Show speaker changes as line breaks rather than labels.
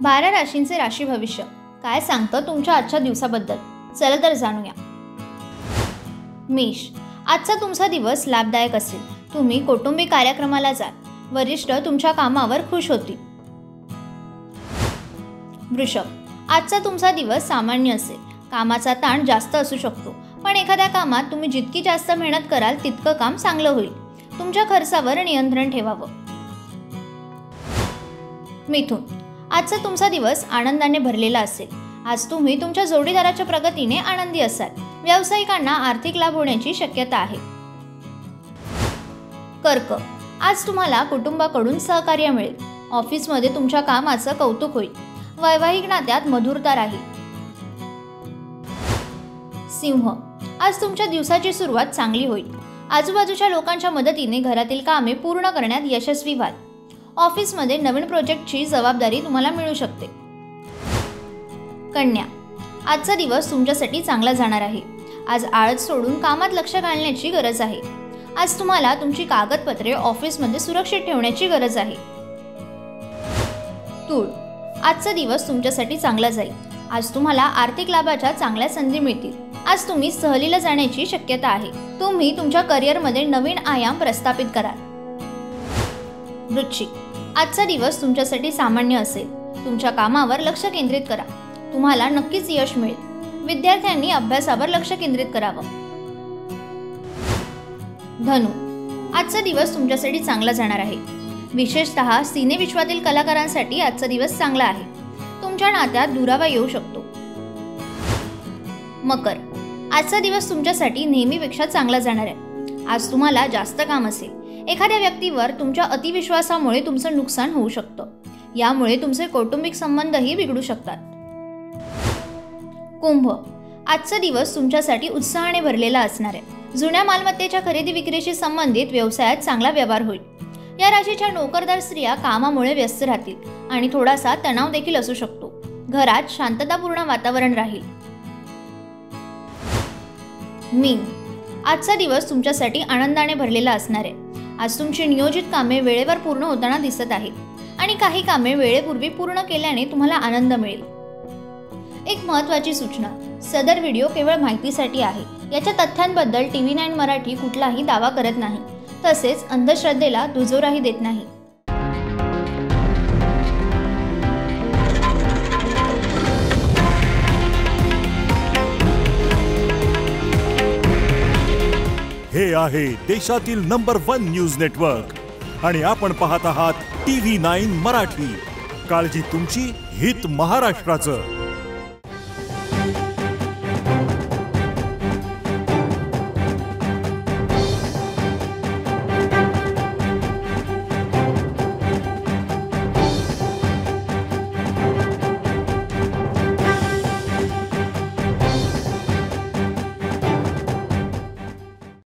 12 राशींचे राशी भविष्य काय सांगतं तुमच्या आजच्या दिवसाबद्दल, चला तर जाणूया। मेष, आजचा तुमचा दिवस लाभदायक असेल। तुम्ही कौटुंबिक कार्यक्रमाला जाल, वरिष्ठ तुमच्या कामावर खुश होतील। वृषभ, आजचा तुमचा दिवस सामान्य असेल। कामाचा ताण जास्त असू शकतो, पण एखाद्या कामात तुम्ही जितकी जास्त मेहनत कराल तितकं काम चांगलं होईल। तुमच्या खर्चावर नियंत्रण ठेवावं। मिथुन, आजचा तुमचा दिवस आनंदाने भरलेला असेल। आज तुम्ही तुमच्या जोडीदाराच्या प्रगतीने आनंदी असाल। व्यावसायिकांना आर्थिक लाभ होण्याची शक्यता आहे। कर्क, आज तुम्हाला कुटुंबाकडून सहकार्य मिळेल। ऑफिसमध्ये तुमच्या कामाचं कौतुक होईल। वैवाहिक नात्यात मधुरता राहील। सिंह, आज तुमच्या दिवसाची सुरुवात चांगली होईल। आजूबाजूच्या लोकांच्या मदतीने घरातील कामे पूर्ण करण्यात यशस्वी व्हाल। ऑफिसमध्ये नवीन प्रोजेक्टची जबाबदारी तुम्हाला मिळू शकते। कन्या, आजचा दिवस तुमच्यासाठी चांगला जाणार आहे। आज आळस सोडून कामात लक्ष घालण्याची गरज आहे। आज तुम्हाला तुमची कागदपत्रे ऑफिसमध्ये सुरक्षित ठेवण्याची गरज आहे। तूळ, आजचा दिवस तुमच्यासाठी चांगला जाईल। आज तुम्हाला आर्थिक लाभाच्या चांगल्या संधी मिळतील। आज तुम्ही सहलीला जाण्याची शक्यता आहे। तुम्ही तुमच्या करिअरमध्ये नवीन आयाम प्रस्थापित कराल। वृश्चिक, आजचा दिवस तुमच्यासाठी सामान्य असेल। तुमच्या कामावर लक्ष केंद्रित करा। तुम्हाला नक्कीच यश मिळेल। विद्यार्थ्यांनी अभ्यासावर लक्ष केंद्रित करावं। धनु, आजचा दिवस तुमच्यासाठी चांगला जाणार आहे। विशेषतः सिनेविश्वातील कलाकारांसाठी आजचा दिवस चांगला आहे। तुमच्या नात्यात दुरावा येऊ शकतो। मकर, आजचा दिवस तुमच्यासाठी नेहमीपेक्षा चांगला जाणार आहे। आज तुम्हाला जास्त काम असेल। एखाद्या व्यक्तीवर तुमच्या अतिविश्वासामुळे तुमचं नुकसान होऊ शकतं। यामुळे तुमचे कौटुंबिक संबंधही बिघडू शकतात। कुंभ, आजचा दिवस तुमच्यासाठी उत्साहाने भरलेला असणार आहे। जुन्या मालमत्तेच्या खरेदी विक्रीशी संबंधित व्यवसायात चांगला व्यवहार होईल। या राशीच्या नोकरदार स्त्रिया कामामुळे व्यस्त राहतील आणि थोडासा तणाव देखील असू शकतो। घरात शांततापूर्ण वातावरण राहील। मीन, आजचा दिवस तुमच्यासाठी आनंदाने भरलेला असणार आहे। आज तुमची नियोजित कामे वेळेवर पूर्ण होताना दिसत आहेत आणि काही कामे वेळेपूर्वी पूर्ण केल्याने तुम्हाला आनंद मिळेल। एक महत्त्वाची सूचना, सदर व्हिडिओ केवळ माहितीसाठी आहे। याच्या तथ्यांबद्दल TV9 मराठी कुठलाही दावा करत नाही, तसेच अंधश्रद्धेला दुजोराही देत नाही।
हे आहे देशातील नंबर 1 न्यूज नेटवर्क आणि आपण पाहत आहात TV9 मराठी। काळजी तुमची, हित महाराष्ट्राचं।